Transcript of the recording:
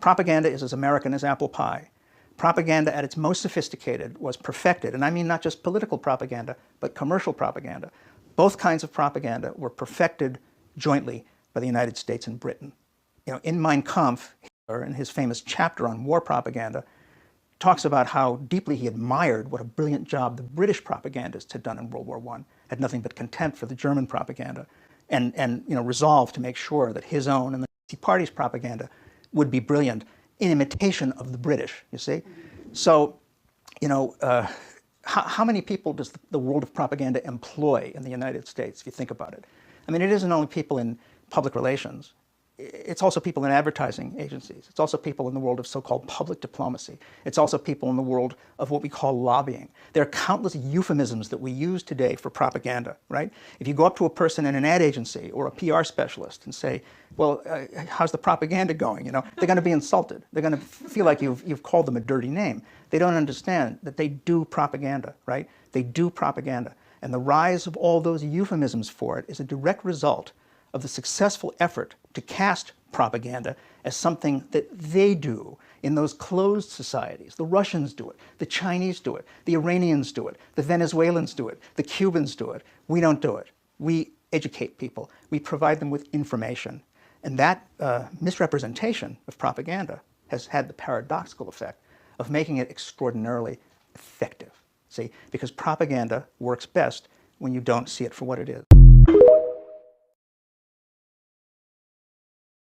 Propaganda is as American as apple pie. Propaganda at its most sophisticated was perfected, and I mean not just political propaganda, but commercial propaganda. Both kinds of propaganda were perfected jointly by the United States and Britain. You know, in Mein Kampf, Hitler, in his famous chapter on war propaganda, talks about how deeply he admired what a brilliant job the British propagandists had done in World War I, had nothing but contempt for the German propaganda, and you know, resolved to make sure that his own and the Nazi Party's propaganda would be brilliant in imitation of the British, you see? So, you know, how many people does the world of propaganda employ in the United States, if you think about it? I mean, it isn't only people in public relations. It's also people in advertising agencies. It's also people in the world of so-called public diplomacy. It's also people in the world of what we call lobbying. There are countless euphemisms that we use today for propaganda, right? If you go up to a person in an ad agency or a PR specialist and say, well, how's the propaganda going? You know, they're going to be insulted. They're going to feel like you've called them a dirty name. They don't understand that they do propaganda, right? They do propaganda. And the rise of all those euphemisms for it is a direct result of the successful effort to cast propaganda as something that they do in those closed societies. The Russians do it, the Chinese do it, the Iranians do it, the Venezuelans do it, the Cubans do it. We don't do it. We educate people. We provide them with information. And that misrepresentation of propaganda has had the paradoxical effect of making it extraordinarily effective. See, because propaganda works best when you don't see it for what it is.